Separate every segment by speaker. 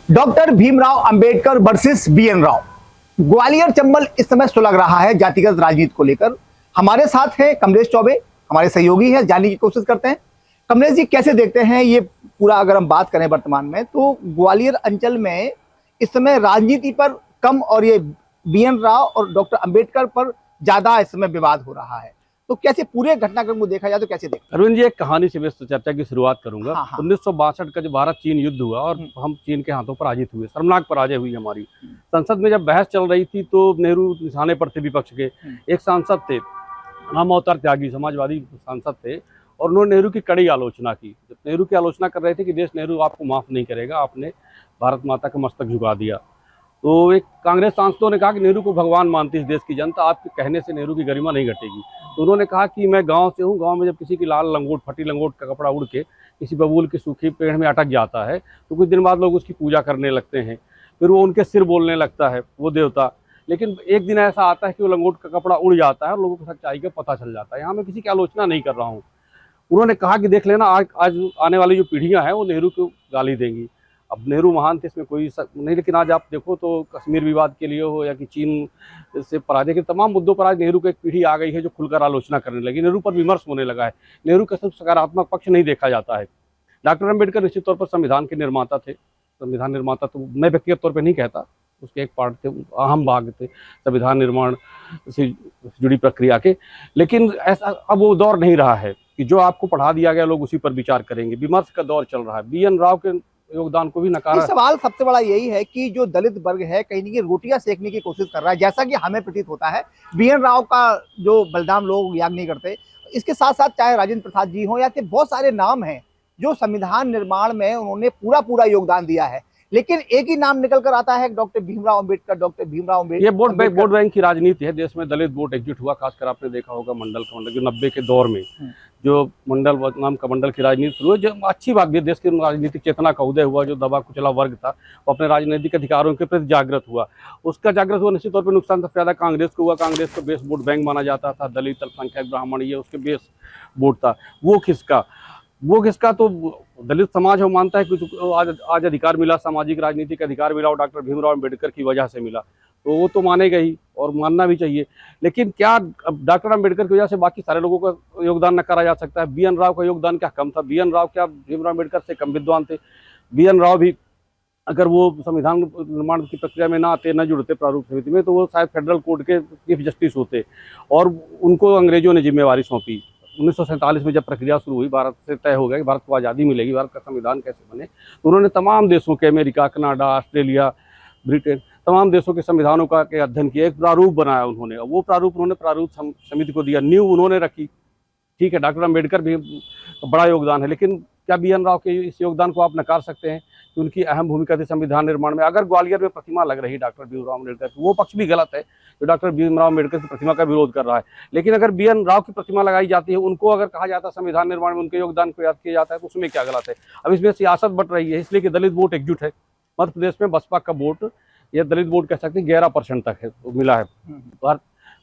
Speaker 1: Doctor Bhimrao Ambedkar versus BN Rao. Gwalior Chambal इस समय सुलग रहा है जातिगत राजनीति को लेकर। हमारे साथ हैं कमलेश चौबे, हमारे सहयोगी हैं, जानने की कोशिश करते हैं। कमलेश जी, कैसे देखते हैं ये पूरा? अगर हम बात करें वर्तमान में, तो ग्वालियर अंचल में इस समय राजनीति पर कम और ये बीएन राव और डॉक्टर अंबेडकर पर ज्यादा इस समय विवाद हो रहा है, तो कैसे पूरे घटनाक्रम को देखा जाए तो कैसे देखते हैं?
Speaker 2: अरविंद जी, एक कहानी से व्यस्त चर्चा की शुरुआत करूंगा।
Speaker 1: हाँ।
Speaker 2: 1962 का जो भारत चीन युद्ध हुआ और हम चीन के हाथों पराजित हुए, शर्मनाक पराजय हुई हमारी। संसद में जब बहस चल रही थी तो नेहरू निशाने पर थे विपक्ष के। एक सांसद थे, नाम अवतार त्यागी, समाजवादी सांसद थे, और उन्होंने नेहरू की कड़ी आलोचना की। जब नेहरू की आलोचना कर रहे थे कि देश नेहरू आपको माफ नहीं करेगा, आपने भारत माता का मस्तक झुका दिया, तो एक कांग्रेस सांसदों ने कहा कि नेहरू को भगवान मानती है इस देश की जनता, आपके कहने से नेहरू की गरिमा नहीं घटेगी। तो उन्होंने कहा कि मैं गांव से हूँ, गांव में जब किसी की लाल लंगोट, फटी लंगोट का कपड़ा उड़ के किसी बबूल के सूखी पेड़ में अटक जाता है तो कुछ दिन बाद लोग उसकी पूजा करने लगते हैं, फिर वो उनके सिर बोलने लगता है वो देवता। लेकिन एक दिन ऐसा आता है कि वो लंगोट का कपड़ा उड़ जाता है और लोगों को सच्चाई का पता चल जाता है। यहाँ मैं किसी की आलोचना नहीं कर रहा हूँ। उन्होंने कहा कि देख लेना, आज आने वाली जो पीढ़ियाँ हैं वो नेहरू को गाली देंगी। अब नेहरू महान थे, इसमें कोई नहीं, लेकिन आज आप देखो तो कश्मीर विवाद के लिए हो या कि चीन से पराजय के तमाम मुद्दों पर आज नेहरू की एक पीढ़ी आ गई है जो खुलकर आलोचना करने लगी, नेहरू पर विमर्श होने लगा है। नेहरू का सिर्फ सकारात्मक पक्ष नहीं देखा जाता है। डॉक्टर अम्बेडकर निश्चित तौर पर संविधान के निर्माता थे। संविधान निर्माता तो मैं व्यक्तिगत तौर पर नहीं कहता, उसके एक पार्ट थे, अहम भाग थे संविधान निर्माण से जुड़ी प्रक्रिया के। लेकिन ऐसा अब वो दौर नहीं रहा है कि जो आपको पढ़ा दिया गया लोग उसी पर विचार करेंगे। विमर्श का दौर चल रहा है। बीएन राव के योगदान को भी नकारा।
Speaker 1: सवाल सबसे बड़ा यही है कि जो दलित वर्ग है कहीं ना कहीं रोटियां सेकने की कोशिश कर रहा है, जैसा कि हमें प्रतीत होता है। बीएन राव का जो बलिदान लोग याद नहीं करते, इसके साथ साथ चाहे राजेंद्र प्रसाद जी हो या कि बहुत सारे नाम हैं जो संविधान निर्माण में उन्होंने पूरा योगदान दिया है, लेकिन एक ही नाम निकल कर आता है, डॉक्टर भीमराव अंबेडकर। डॉक्टर भीमराव अम्बेडकर,
Speaker 2: ये वोट बैंक की राजनीति है। देश में दलित वोट एकजुट हुआ, खासकर आपने देखा होगा मंडल का मंडल, जो 90 के दौर में जो मंडल नाम का मंडल की राजनीति शुरू हुई, जो अच्छी बात भी, देश की राजनीतिक चेतना का उदय हुआ। जो दबा कुचला वर्ग था वो अपने राजनीतिक अधिकारों के प्रति जागृत हुआ। उसका जागृत हुआ, निश्चित तौर पर नुकसान सबसे ज्यादा कांग्रेस को हुआ। कांग्रेस को बेस वोट बैंक माना जाता था, दलित, अल्पसंख्यक, ब्राह्मण, ये उसके बेस वोट था। वो किसका तो दलित समाज हो मानता है कि आज अधिकार मिला, सामाजिक राजनीतिक अधिकार मिला, और डॉक्टर भीमराव अम्बेडकर की वजह से मिला, तो वो तो मानेगा ही और मानना भी चाहिए। लेकिन क्या डॉक्टर अम्बेडकर की वजह से बाकी सारे लोगों का योगदान नकारा जा सकता है? बीएन राव का योगदान क्या कम था? बीएन राव क्या भीमराव अम्बेडकर से कम विद्वान थे? बीएन राव भी अगर वो संविधान निर्माण की प्रक्रिया में ना आते, न जुड़ते प्रारूप समिति में, तो वो शायद फेडरल कोर्ट के चीफ जस्टिस होते, और उनको अंग्रेजों ने जिम्मेवारी सौंपी। 1947 में जब प्रक्रिया शुरू हुई, भारत से तय हो गया कि भारत को आज़ादी मिलेगी, भारत का संविधान कैसे बने, तो उन्होंने तमाम देशों के, अमेरिका, कनाडा, ऑस्ट्रेलिया, ब्रिटेन, तमाम देशों के संविधानों का के अध्ययन किया, एक प्रारूप बनाया उन्होंने। वो प्रारूप उन्होंने प्रारूप समिति को दिया, नींव उन्होंने रखी। ठीक है, डॉक्टर अम्बेडकर भी बड़ा योगदान है, लेकिन क्या बीएन राव के इस योगदान को आप नकार सकते हैं कि उनकी अहम भूमिका थी संविधान निर्माण में? अगर ग्वालियर में प्रतिमा लग रही डॉक्टर भीमराव अम्बेडकर की, वो पक्ष भी गलत है जो डॉक्टर भीमराव अम्बेडकर की प्रतिमा का विरोध कर रहा है। लेकिन अगर बीएन राव की प्रतिमा लगाई जाती है, उनको अगर कहा जाता है संविधान निर्माण में उनके योगदान को याद किया जाता है, तो उसमें क्या गलत है? अब इसमें सियासत बट रही है, इसलिए कि दलित वोट एकजुट है। मध्य प्रदेश में बसपा का वोट, यह दलित वोट कह सकते हैं, 11% तक है मिला है।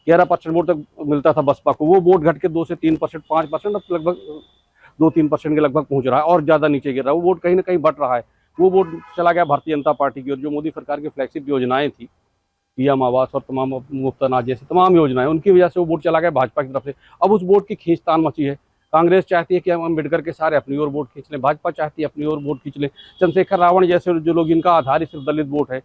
Speaker 2: 11% वोट तक मिलता था बसपा को, वो वोट घट के 2 से 3%, 5%, अब लगभग 2-3% के लगभग पहुंच रहा है, और ज़्यादा नीचे गिर रहा है। वो वोट कहीं ना कहीं बढ़ रहा है। वो वोट चला गया भारतीय जनता पार्टी की, और जो मोदी सरकार की फ्लैगशिप योजनाएं थी, पीएम आवास और तमाम मुफ्त अनाज जैसी तमाम योजनाएं, उनकी वजह से वो वोट चला गया भाजपा की तरफ से। अब उस वोट की खींचतान मची है। कांग्रेस चाहती है कि हम अम्बेडकर के सारे अपनी ओर वोट खींच लें, भाजपा चाहती है अपनी ओर वोट खींच लें। चंद्रशेखर रावण जैसे जो लोग, इनका आधार ही सिर्फ दलित वोट है,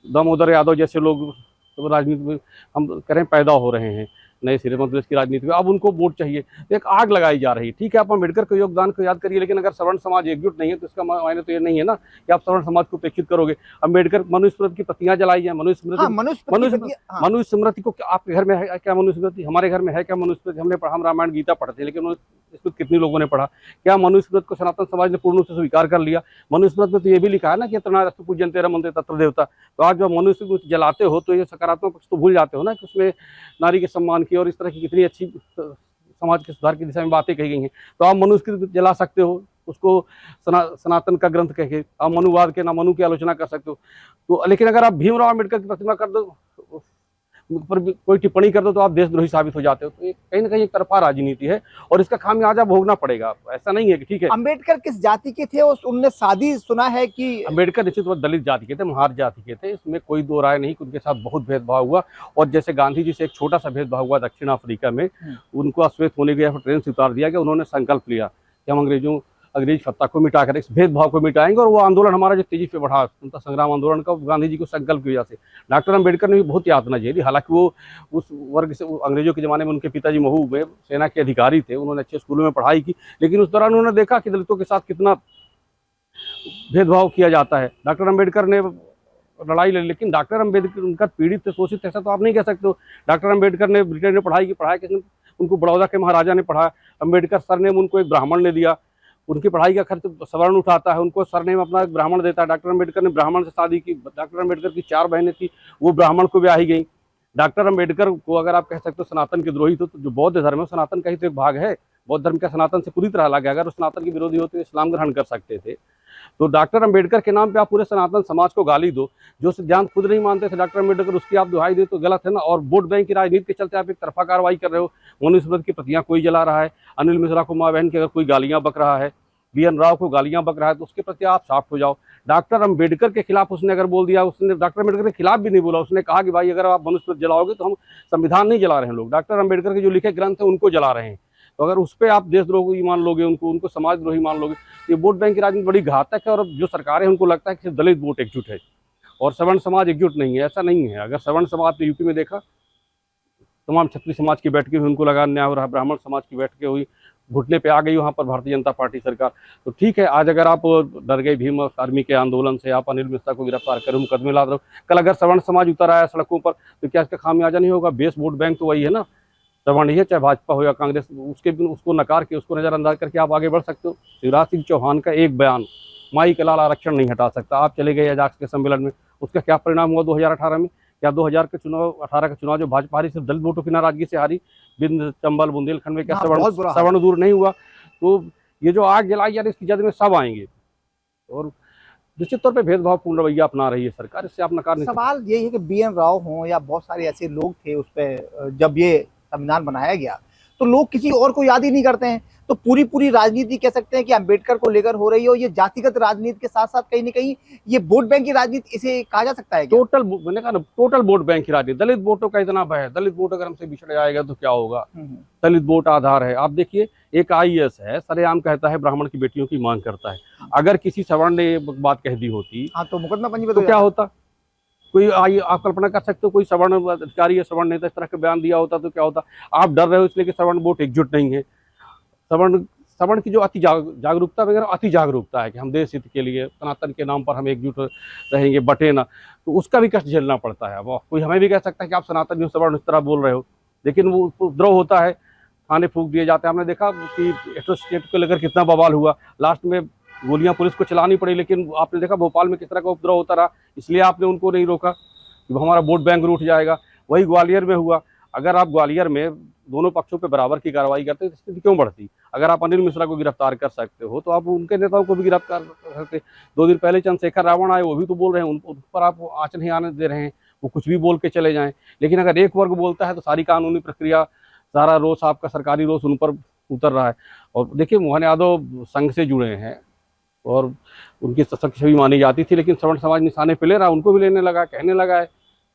Speaker 2: दामोदर यादव जैसे लोग तो राजनीति में हम करें पैदा हो रहे हैं नए सिरे मध्य प्रदेश की राजनीति में, अब उनको वोट चाहिए। एक आग लगाई जा रही है। ठीक है, आप अम्बेडकर के योगदान को याद करिए, लेकिन अगर सवर्ण समाज एकजुट नहीं है तो इसका मायने तो ये नहीं है ना कि आप सवर्ण समाज को उपेक्षित करोगे। अम्बेडकर मनुस्मृति की प्रतियां जलाई है। मनुस्मृति को आपके घर में है क्या? मनुस्मृति हमारे घर में है क्या? मनुस्मृति हमने पढ़ा, हम रामायण गीता पढ़ते हैं, लेकिन मनुस्मृति कितने लोगों ने पढ़ा? क्या मनुस्मृति को सनातन समाज ने पूर्ण रूप से स्वीकार कर लिया? मनुस्मृति में तो ये भी लिखा है ना कि तृणास्तु पूज्यन्ते रमन्ते तत्र देवता। तो आज जब मनुस्मृति जलाते हो तो ये सकारात्मक पक्ष तो भूल जाते हो ना कि उसमें नारी के सम्मान की और इस तरह की कितनी अच्छी समाज के सुधार की दिशा में बातें कही गई हैं। तो आप मनुस्मृति जला सकते हो, उसको सनातन का ग्रंथ कह के आप मनुवाद के ना मनु की आलोचना कर सकते हो। तो लेकिन अगर आप भीमराव अम्बेडकर की प्रतिमा कर दो, पर भी कोई टिप्पणी कर दो तो आप देशद्रोही साबित हो जाते हो। तो ये कहीं ना कहीं एक तरफा राजनीति है और इसका खामियाजा भोगना पड़ेगा। ऐसा नहीं है कि ठीक है
Speaker 1: अंबेडकर किस जाति के थे, उनने शादी सुना है कि
Speaker 2: अम्बेडकर निश्चित तौर दलित जाति के थे, महार जाति के थे, इसमें कोई दो राय नहीं कि उनके साथ बहुत भेदभाव हुआ। और जैसे गांधी जी से एक छोटा सा भेदभाव हुआ दक्षिण अफ्रीका में, उनको अश्वेत होने गया, ट्रेन से उतार दिया गया, उन्होंने संकल्प लिया कि हम अंग्रेज सत्ता को मिटाकर इस भेदभाव को मिटाएंगे। और वो आंदोलन हमारा जो तेजी पे बढ़ा, उनका संग्राम आंदोलन का गांधी जी को संकल्प की वजह से। डॉक्टर अम्बेडकर ने भी बहुत यातना झेली, हालांकि वो उस वर्ग से, अंग्रेजों के ज़माने में उनके पिताजी महू में सेना के अधिकारी थे, उन्होंने अच्छे स्कूलों में पढ़ाई की, लेकिन उस दौरान उन्होंने देखा कि दलितों के साथ कितना भेदभाव किया जाता है। डॉक्टर अम्बेडकर ने लड़ाई लड़ी, लेकिन डॉक्टर अम्बेडकर उनका पीड़ित थे, शोषित, ऐसा तो आप नहीं कह सकते हो। डॉक्टर अम्बेडकर ने ब्रिटेन में पढ़ाई की, पढ़ाया किसने? उनको बड़ौदा के महाराजा ने पढ़ाया। अम्बेडकर सरनेम उनको एक ब्राह्मण ने दिया, उनकी पढ़ाई का खर्च सवर्ण उठाता है, उनको सरनेम अपना एक ब्राह्मण देता है। डॉक्टर अम्बेडकर ने ब्राह्मण से शादी की। डॉक्टर अम्बेडकर की 4 बहनें थी, वो ब्राह्मण को ब्याही गई। डॉक्टर अम्बेडकर को अगर आप कह सकते हो सनातन के द्रोही, तो जो बौद्ध धर्म है सनातन का ही तो एक भाग है। बौद्ध धर्म का सनातन से पूरी तरह अलग है। अगर वो सनातन के विरोधी होते तो इस्लाम ग्रहण कर सकते थे। तो डॉक्टर अम्बेडकर के नाम पे आप पूरे सनातन समाज को गाली दो, जो सिद्धांत खुद नहीं मानते थे डॉक्टर अम्बेडकर, उसकी आप दुहाई दे तो गलत है ना। और वोट बैंक की राजनीति के चलते आप एक तरफा कार्रवाई कर रहे हो। मनुस्मृति की प्रतियां कोई जला रहा है, अनिल मिश्रा को माँ बहन की अगर कोई गालियां बक रहा है, BN राव को गालियां बक रहा है, तो उसके प्रति आप साफ्ट हो जाओ। डॉक्टर अम्बेडकर के खिलाफ उसने अगर बोल दिया, उसने डॉक्टर अम्बेडकर के खिलाफ भी नहीं बोला, उसने कहा कि भाई अगर आप मनुस्मृति जलाओगे तो हम संविधान नहीं जला रहे हैं, लोग डॉक्टर अम्बेडकर के जो लिखे ग्रंथ है उनको जला रहे हैं। तो अगर उस पर आप देशद्रोही मान लोगे, उनको समाजद्रोही मान लोगे, ये वोट बैंक की राजनीति बड़ी घातक है। और जो सरकारें उनको लगता है कि सिर्फ दलित वोट एकजुट है और सवर्ण समाज एकजुट नहीं है, ऐसा नहीं है। अगर सवर्ण समाज ने यूपी में देखा, तमाम क्षत्रिय समाज की बैठकें हुई, उनको लगा अन्याय हो रहा है, ब्राह्मण समाज की बैठकें हुई, घुटने पे आ गई वहाँ पर भारतीय जनता पार्टी सरकार। तो ठीक है, आज अगर आप डर गए भीम आर्मी के आंदोलन से, आप अनिल मिश्रा को गिरफ्तार करो, मुकदमे ला दो, कल अगर सवर्ण समाज उतर आया सड़कों पर, तो क्या इसका खामियाजा नहीं होगा? बेस वोट बैंक तो वही है ना, सवर्ण ही है, चाहे भाजपा हो या कांग्रेस। उसको नकार के, उसको नज़रअंदाज करके आप आगे बढ़ सकते हो। शिवराज सिंह चौहान का एक बयान माई के लाल आरक्षण नहीं हटा सकता। आप चले गए अजाक्स के सम्मेलन में, उसका क्या परिणाम हुआ 2018 में? क्या 2018 का चुनाव जो भाजपा हारी सिर्फ दलित वोटों की नाराजगी से हारी? बिंद, चंबल, बुंदेलखंड में क्या सवर्ण दूर नहीं हुआ? तो ये जो आग जलाई यार, इसकी जद में सब आएंगे। और निश्चित तौर पे भेदभावपूर्ण रवैया अपना रही है सरकार, इससे आप नकार नहीं।
Speaker 1: सवाल यही है कि BN राव हों या बहुत सारे ऐसे लोग थे उस पर, जब ये संविधान बनाया गया तो लोग किसी और को याद ही नहीं करते हैं। तो पूरी राजनीति कह सकते हैं कि अंबेडकर को लेकर हो रही है, और ये जातिगत राजनीति के साथ साथ कहीं ना कहीं ये वोट बैंक की राजनीति इसे कहा जा सकता है क्या?
Speaker 2: मैंने कहा ना, टोटल वोट बैंक की राजनीति। दलित वोटों का इतना भय है, दलित वोट अगर हमसे बिछड़ जाएगा तो क्या होगा? दलित वोट आधार है। आप देखिए, एक IAS है, सरेआम कहता है ब्राह्मण की बेटियों की मांग करता है। अगर किसी सवर्ण ने बात कह दी होती,
Speaker 1: हाँ, तो मुकदमा पंजीबद्ध
Speaker 2: तो क्या होता? कोई आप कल्पना कर सकते हो, कोई सवर्ण अधिकारी या सवर्ण नेता इस तरह का बयान दिया होता तो क्या होता? आप डर रहे हो इसलिए कि सवर्ण वोट एकजुट नहीं है। सवर्ण की जो अति जागरूकता वगैरह अति जागरूकता है कि हम देश हित के लिए, सनातन के नाम पर हम एकजुट रहेंगे, बटे ना, तो उसका भी कष्ट झेलना पड़ता है। वो कोई हमें भी कह सकता है कि आप सनातन सवर्ण इस तरह बोल रहे हो, लेकिन वो उपद्रव होता है, थाने फूंक दिए जाते हैं। हमने देखा कि एट्रोसिटी को लेकर कितना बवाल हुआ, लास्ट में गोलियां पुलिस को चलानी पड़ी, लेकिन आपने देखा भोपाल में किस तरह का उपद्रव होता रहा, इसलिए आपने उनको नहीं रोका कि हमारा वोट बैंक रूठ जाएगा। वही ग्वालियर में हुआ। अगर आप ग्वालियर में दोनों पक्षों पे बराबर की कार्रवाई करते तो स्थिति क्यों बढ़ती? अगर आप अनिल मिश्रा को गिरफ्तार कर सकते हो तो आप उनके नेताओं को भी गिरफ्तार कर सकते। 2 दिन पहले चंद्रशेखर रावण आए, वो भी तो बोल रहे हैं, उन पर आप आँच नहीं आने दे रहे हैं, वो कुछ भी बोल के चले जाएं। लेकिन अगर एक वर्ग बोलता है तो सारी कानूनी प्रक्रिया, सारा रोष, आपका सरकारी रोष उन पर उतर रहा है। और देखिए, मोहन यादव संघ से जुड़े हैं और उनकी सशक्त छवि मानी जाती थी, लेकिन सवर्ण समाज निशाने पे ले रहा, उनको भी लेने लगा, कहने लगा है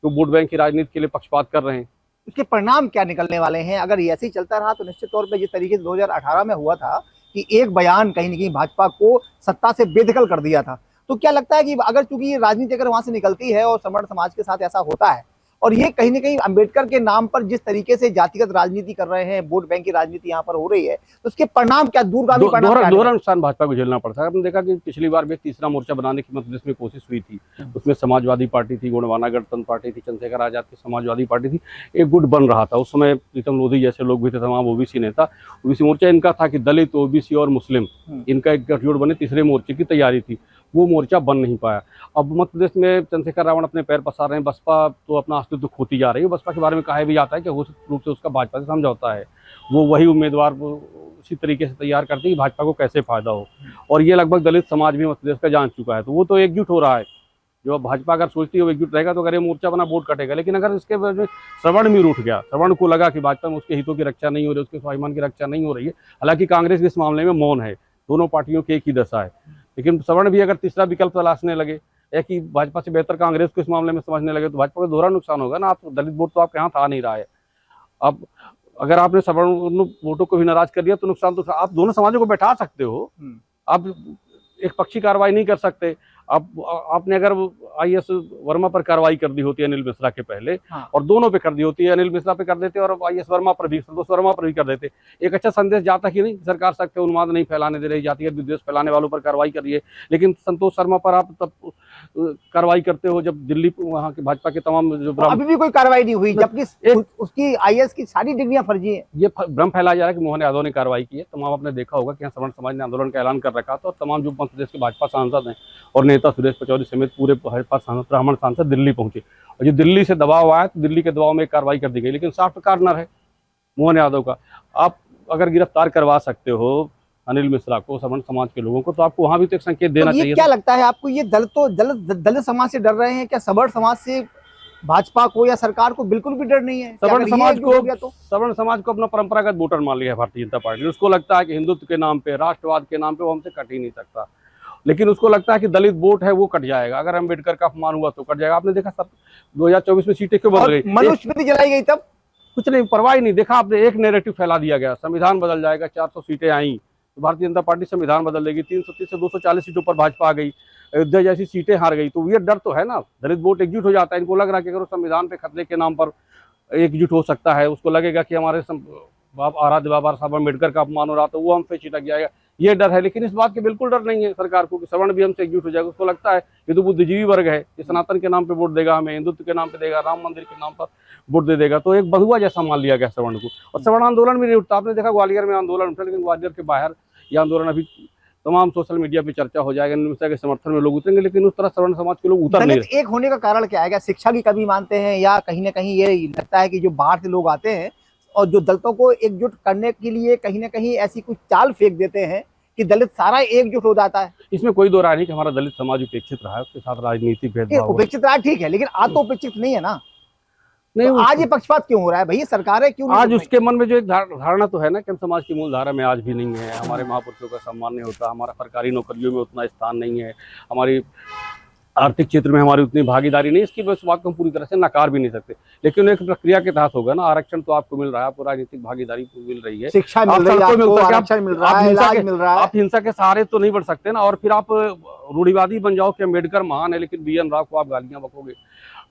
Speaker 2: तो वोट बैंक की राजनीति के लिए पक्षपात कर रहे हैं।
Speaker 1: इसके परिणाम क्या निकलने वाले हैं? अगर ये ऐसे ही चलता रहा तो निश्चित तौर पे जिस तरीके से 2018 में हुआ था कि एक बयान कहीं ना कहीं भाजपा को सत्ता से बेदखल कर दिया था, तो क्या लगता है कि अगर चूंकि ये राजनीति अगर वहां से निकलती है और सवर्ण समाज के साथ ऐसा होता है, और ये कहीं ना कहीं अंबेडकर के नाम पर जिस तरीके से जातिगत राजनीति कर रहे हैं, वोट बैंक की राजनीति यहाँ पर हो रही है, तो उसके परिणाम क्या, दूरगामी परिणाम?
Speaker 2: दोहरा नुकसान भाजपा को झेलना पड़ता है। आपने देखा कि पिछली बार भी तीसरा मोर्चा बनाने की मध्य प्रदेश में कोशिश हुई थी, उसमें समाजवादी पार्टी थी, गोंडवाना गणतंत्र पार्टी थी, चंद्रशेखर आजाद की समाजवादी पार्टी थी, एक गुट बन रहा था। उस समय प्रीतम लोधी जैसे लोग भी थे, तमाम OBC नेता। OBC मोर्चा इनका था कि दलित, OBC और मुस्लिम इनका एक गठजोड़ बने, तीसरे मोर्चे की तैयारी थी, वो मोर्चा बन नहीं पाया। अब मध्य प्रदेश में चंद्रशेखर रावण अपने पैर पसार रहे हैं, बसपा तो अपना अस्तित्व खोती जा रही है। बसपा के बारे में कहा भी जाता है कि घोषित रूप से उसका भाजपा से समझौता है, वो वही उम्मीदवार उसी तरीके से तैयार करते हैं कि भाजपा को कैसे फायदा हो, और ये लगभग दलित समाज भी मध्य प्रदेश का जान चुका है। तो वो तो एकजुट हो रहा है, जो भाजपा अगर सोचती है एकजुट रहेगा तो अगर ये मोर्चा बना वोट कटेगा, लेकिन अगर इसके वजह से श्रवण भी उठ गया, श्रवण को लगा कि भाजपा में उसके हितों की रक्षा नहीं हो रही, उसके स्वाभिमान की रक्षा नहीं हो रही है, हालांकि कांग्रेस इस मामले में मौन है, दोनों पार्टियों की एक ही दशा है, लेकिन श्रवण भी अगर तीसरा विकल्प तलाशने लगे या कि भाजपा से बेहतर कांग्रेस को इस मामले में समझने लगे तो भाजपा को दोहरा नुकसान होगा ना। आप दलित वोट तो आपके यहाँ आ नहीं रहा है, अब अगर आपने सवर्ण वोटों को भी नाराज कर दिया तो नुकसान तो आप दोनों समाजों को बैठा सकते हो, आप एक पक्षी कार्रवाई नहीं कर सकते। आपने अगर IAS वर्मा पर कार्रवाई कर दी होती है अनिल मिश्रा के पहले,
Speaker 1: हाँ।
Speaker 2: और दोनों पे कर दी होती है, अनिल मिश्रा पे कर देते और IAS वर्मा पर भी, संतोष वर्मा पर भी कर देते, एक अच्छा संदेश जाता कि नहीं सरकार सख्त उन्माद नहीं फैलाने दे रही, जातीय विद्वेष फैलाने वालों पर कार्रवाई कर रही है। लेकिन संतोष शर्मा पर आप तब कार्रवाई करते हो जब दिल्ली वहाँ के भाजपा के तमाम जो
Speaker 1: अभी भी कोई कार्रवाई नहीं हुई, जबकि उसकी IAS की सारी डिग्रियां फर्जी है।
Speaker 2: ये भ्रम फैलाया जा रहा है कि मोहन यादव ने कार्रवाई की है। तमाम आपने देखा होगा कि यहाँ सवर्ण समाज ने आंदोलन का ऐलान कर रखा था और तमाम जो मध्य प्रदेश के भाजपा सांसद हैं और नेता सुरेश पचौरी समेत पूरे भाजपा सांसद ब्राह्मण सांसद दिल्ली पहुंचे, और जो दिल्ली से दबाव आया तो दिल्ली के दबाव में एक कार्रवाई कर दी गई, लेकिन सॉफ्ट कॉर्नर है मोहन यादव का। आप अगर गिरफ्तार करवा सकते हो अनिल मिश्रा को, सवर्ण समाज के लोगों को, तो आपको वहां भी तो एक संकेत देना चाहिए।
Speaker 1: क्या लगता है आपको, ये दलित समाज से डर रहे हैं क्या? सवर्ण समाज से भाजपा को या सरकार को बिल्कुल भी डर नहीं है?
Speaker 2: सवर्ण समाज को अपना परंपरागत वोटर मान लिया है भारतीय जनता पार्टी ने। उसको लगता है कि हिंदुत्व के नाम पे, राष्ट्रवाद के नाम पे वो हमसे कट ही नहीं सकता, लेकिन उसको लगता है कि दलित वोट है वो कट जाएगा, अगर अम्बेडकर का अपमान हुआ तो कट जाएगा। आपने देखा सब 2024 में सीटें क्यों बदल गई,
Speaker 1: मनुस्मृति जलाई गई तब
Speaker 2: कुछ नहीं, परवाह ही नहीं। देखा आपने, एक नैरेटिव फैला दिया गया, संविधान बदल जाएगा, 400 सीटें आई तो भारतीय जनता पार्टी संविधान बदल देगी, 330 से 240 सीटों पर भाजपा आ गई, अयोध्या जैसी सीटें हार गई, तो ये डर तो है ना। दलित वोट एकजुट हो जाता है, इनको लग रहा है कि अगर संविधान पे खतरे के नाम पर एकजुट हो सकता है, उसको लगेगा कि हमारे आराध्य बाबा साहब अम्बेडकर का अपमान हो रहा तो वो हम पे चिटक जाएगा, ये डर है। लेकिन इस बात के बिल्कुल डर नहीं है सरकार को कि सवर्ण भी हमसे एकजुट हो जाएगा। उसको लगता है ये तो बुद्धिजीवी वर्ग है, ये सनातन के नाम पे वोट देगा, हमें हिंदुत्व के नाम पे देगा, राम मंदिर के नाम पर वोट दे देगा, तो एक बहुआ जैसा मान लिया गया सवर्ण को। और सवर्ण आंदोलन भी नहीं उठता। आपने देखा ग्वालियर में आंदोलन उठा, लेकिन ग्वालियर के बाहर यह आंदोलन अभी तमाम सोशल मीडिया पे चर्चा हो जाएगा, मिश्रा के समर्थन में लोग उतरेंगे, लेकिन उस तरह सवर्ण समाज के लोग उतर नहीं रहे।
Speaker 1: एक होने का कारण क्या है? क्या शिक्षा की कमी मानते हैं, या कहीं ना कहीं ये लगता है कि जो बाहर से लोग आते हैं और जो दलितों को एकजुट करने के लिए कहीं ना कहीं ऐसी कुछ चाल फेंक देते हैं कि दलित सारा एकजुट हो जाता है?
Speaker 2: इसमें कोई दो राय नहीं कि हमारा दलित समाज उपेक्षित रहा है, उसके साथ राजनीतिक भेदभाव
Speaker 1: उपेक्षित रहा, ठीक है, लेकिन आज तो उपेक्षित नहीं है ना।
Speaker 2: नहीं,
Speaker 1: तो आज ये पक्षपात क्यों हो रहा है भैया? सरकारें क्यों
Speaker 2: आज उसके मन में जो एक धारणा तो है ना कि हम समाज की मूल धारा में आज भी नहीं है, हमारे महापुरुषों का सम्मान नहीं होता, हमारा सरकारी नौकरियों में उतना स्थान नहीं है, हमारी आर्थिक क्षेत्र में हमारी उतनी भागीदारी नहीं, इसकी बात को हम पूरी तरह से नकार भी नहीं सकते। लेकिन एक प्रक्रिया के तहत होगा ना, आरक्षण तो आपको मिल रहा है, आपको राजनीतिक भागीदारी मिल रही है,
Speaker 1: शिक्षा मिल रही है, आरक्षण मिल रहा है, इलाज मिल रहा है।
Speaker 2: आप हिंसा के सहारे तो नहीं बढ़ सकते ना, और फिर आप रूढ़िवादी बन जाओ कि अम्बेडकर महान है, लेकिन BN राव को आप गालियां बकोगे।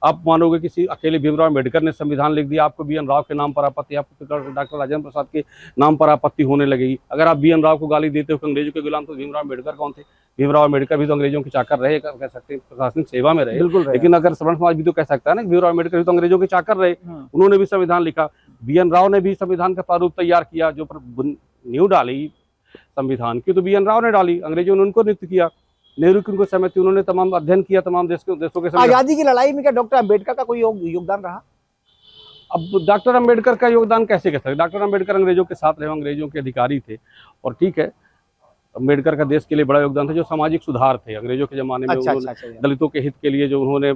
Speaker 2: आप मानोगे किसी अकेले भीमराव अम्बेडकर ने संविधान लिख दिया, आपको BN राव के नाम पर आपत्ति, आपको डॉक्टर राजेंद्र प्रसाद के नाम पर आपत्ति होने लगेगी। अगर आप BN राव को गाली देते हो अंग्रेजों के गुलाम, तो भीमराव अम्बेडकर कौन थे? भीमराव अम्बेडकर भी तो अंग्रेजों के चाकर रहे, कह सकते हैं प्रशासनिक सेवा में रहे, लेकिन अगर सवर्ण समाज भी तो कह सकता है ना, भीमराव अम्बेडकर भी तो अंग्रेजों के चाकर रहे, उन्होंने भी संविधान लिखा। BN राव ने भी संविधान का प्रारूप तैयार किया, जो नींव डाली संविधान की तो BN राव ने डाली, अंग्रेजों ने उनको नियुक्त किया, नेहरू की उनको समय थी, उन्होंने तमाम अध्ययन किया तमाम देशों के।
Speaker 1: आजादी की लड़ाई में क्या डॉक्टर अम्बेडकर का कोई योगदान रहा?
Speaker 2: अब डॉक्टर अम्बेडकर का योगदान कैसे कह सकते? डॉक्टर अम्बेडकर अंग्रेजों के साथ रहे, अंग्रेजों के अधिकारी थे, और ठीक है अम्बेडकर का देश के लिए बड़ा योगदान था, जो सामाजिक सुधार थे अंग्रेजों के जमाने में, दलितों के हित के लिए जो उन्होंने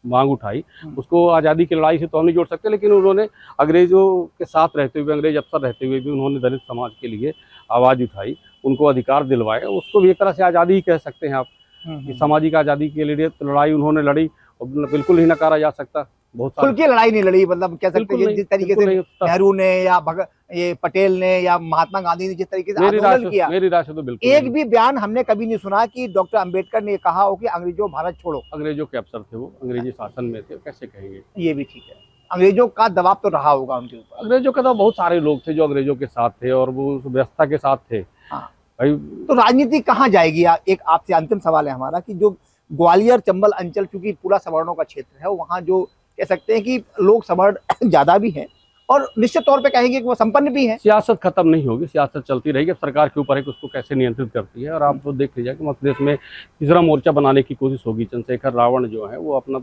Speaker 2: मांग उठाई, उसको आज़ादी की लड़ाई से तो हम नहीं जोड़ सकते, लेकिन उन्होंने अंग्रेजों के साथ रहते हुए, अंग्रेज अफसर रहते हुए भी उन्होंने दलित समाज के लिए आवाज़ उठाई, उनको अधिकार दिलवाए। उसको भी एक तरह से आज़ादी ही कह सकते हैं आप, कि सामाजिक आज़ादी के लिए लड़ाई उन्होंने लड़ी, और बिल्कुल ही नकारा जा सकता। बहुत
Speaker 1: खुल की लड़ाई नहीं लड़ी, मतलब कह सकते हैं जिस तरीके से नेहरू ने या ये पटेल ने या महात्मा गांधी ने जिस तरीके से आंदोलन किया,
Speaker 2: मेरी राय से तो बिल्कुल
Speaker 1: एक भी बयान हमने कभी नहीं सुना कि डॉक्टर अम्बेडकर ने कहा हो कि अंग्रेजों भारत छोड़ो।
Speaker 2: अंग्रेजों के अफसर थे वो, अंग्रेजी शासन में थे, कैसे कहेंगे?
Speaker 1: ये भी ठीक है, अंग्रेजों का दबाव तो रहा होगा उनके ऊपर।
Speaker 2: अंग्रेजों का तो बहुत सारे लोग थे जो अंग्रेजों के साथ थे और वो उस व्यवस्था के साथ थे। भाई
Speaker 1: तो राजनीति कहाँ जाएगी? एक आपसे अंतिम सवाल है हमारा कि जो ग्वालियर चंबल अंचल, चूंकि पूरा सवर्णों का क्षेत्र है, वहाँ जो कह सकते हैं कि लोग सवर्ण ज्यादा भी हैं और निश्चित तौर पे कहेंगे कि वो संपन्न भी हैं।
Speaker 2: सियासत खत्म नहीं होगी, सियासत चलती रहेगी, सरकार के ऊपर है कि उसको कैसे नियंत्रित करती है। और आप तो देख लीजिए कि मध्य प्रदेश में तीसरा मोर्चा बनाने की कोशिश होगी। चंद्रशेखर रावण जो है वो अपना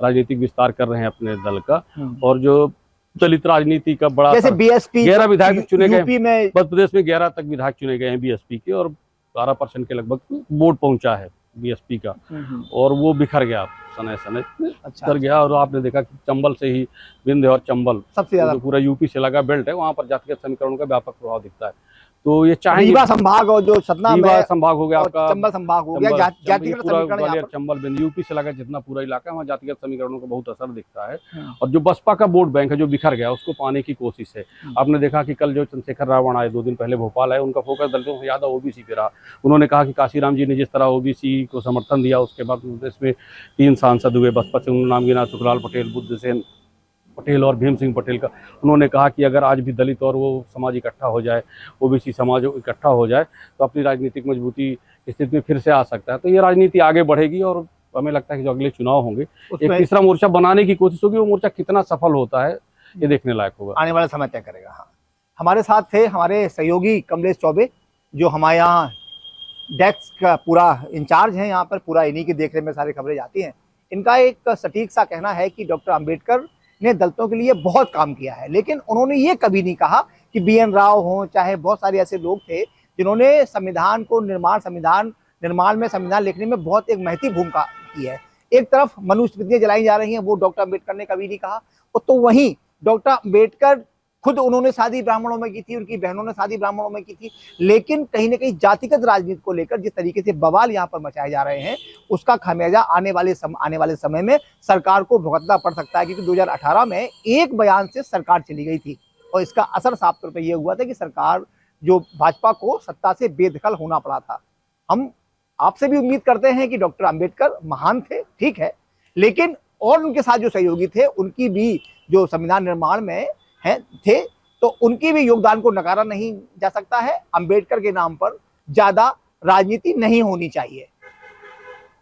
Speaker 2: राजनीतिक विस्तार कर रहे हैं अपने दल का, और जो दलित राजनीति का बड़ा,
Speaker 1: जैसे BSP
Speaker 2: 11 विधायक चुने गए
Speaker 1: मध्य
Speaker 2: प्रदेश में, 11 तक विधायक चुने गए हैं BSP के, और 12% के लगभग वोट पहुंचा है बीएसपी का, और वो बिखर गया सने सने
Speaker 1: अच्छा,
Speaker 2: कर गया। और आपने देखा कि चंबल से ही विंध्य और चंबल
Speaker 1: सबसे ज्यादा
Speaker 2: जो पूरा यूपी से लगा बेल्ट है, वहाँ पर जातिगत समीकरणों का व्यापक प्रभाव दिखता है। तो ये चाहेंगे,
Speaker 1: रीवा संभाग और जो सतना
Speaker 2: रीवा
Speaker 1: में
Speaker 2: संभाग हो गया
Speaker 1: और
Speaker 2: आपका,
Speaker 1: चंबल संभाग हो गया,
Speaker 2: चंबल,
Speaker 1: जातिगत
Speaker 2: पूरा
Speaker 1: समीकरण यहाँ
Speaker 2: ग्वालियर
Speaker 1: पर।
Speaker 2: चंबल बिंद यूपी से लगा जितना पूरा इलाका है, वहाँ जातिगत समीकरणों का बहुत असर दिखता है।
Speaker 1: हाँ।
Speaker 2: और जो बसपा का वोट बैंक है जो बिखर गया, उसको पाने की कोशिश है। आपने देखा कि कल जो चंद्रशेखर रावण आए 2 दिन पहले भोपाल आए, उनका फोकस दलितों से ज्यादा ओबीसी पे रहा। उन्होंने कहा कि काशीराम जी ने जिस तरह ओबीसी को समर्थन दिया, उसके बाद इसमें 3 सांसद हुए बसपा से, उन्होंने नाम गिना सुखलाल पटेल, बुद्धसेन पटेल और भीम सिंह पटेल का। उन्होंने कहा कि अगर आज भी दलित और वो समाज इकट्ठा हो जाए, ओबीसी समाज इकट्ठा हो जाए, तो अपनी राजनीतिक मजबूती स्थिति में फिर से आ सकता है। तो ये राजनीति आगे बढ़ेगी और हमें लगता है कि जो अगले चुनाव होंगे, एक तीसरा मोर्चा बनाने की कोशिश होगी। वो मोर्चा कितना सफल होता है ये देखने लायक होगा,
Speaker 1: आने वाला समय तय करेगा। हाँ, हमारे साथ थे हमारे सहयोगी कमलेश चौबे, जो हमारे यहाँ डेस्क का पूरा इंचार्ज है, यहाँ पर पूरा इन्हीं की देखरेख में सारी खबरें जाती हैं। इनका एक सटीक सा कहना है कि डॉक्टर अंबेडकर ने दलितों के लिए बहुत काम किया है, लेकिन उन्होंने ये कभी नहीं कहा कि BN राव हों, चाहे बहुत सारे ऐसे लोग थे जिन्होंने संविधान को संविधान निर्माण में, संविधान लिखने में बहुत एक महती भूमिका की है। एक तरफ मनुस्मृतियां जलाई जा रही हैं, वो डॉक्टर अंबेडकर ने कभी नहीं कहा। और तो वहीं डॉक्टर अंबेडकर खुद उन्होंने शादी ब्राह्मणों में की थी, उनकी बहनों ने शादी ब्राह्मणों में की थी, लेकिन कहीं ना कहीं जातिगत राजनीति को लेकर जिस तरीके से बवाल यहाँ पर मचाए जा रहे हैं, उसका खामियाजा आने वाले समय में सरकार को भुगतना पड़ सकता है। क्योंकि 2018 में एक बयान से सरकार चली गई थी और इसका असर साफ तौर पर यह हुआ था कि सरकार जो भाजपा को सत्ता से बेदखल होना पड़ा था। हम आपसे भी उम्मीद करते हैं कि डॉक्टर अंबेडकर महान थे, ठीक है, लेकिन और उनके साथ जो सहयोगी थे उनकी भी जो संविधान निर्माण में थे, तो उनकी भी योगदान को नकारा नहीं जा सकता है। अंबेडकर के नाम पर ज्यादा राजनीति नहीं होनी चाहिए।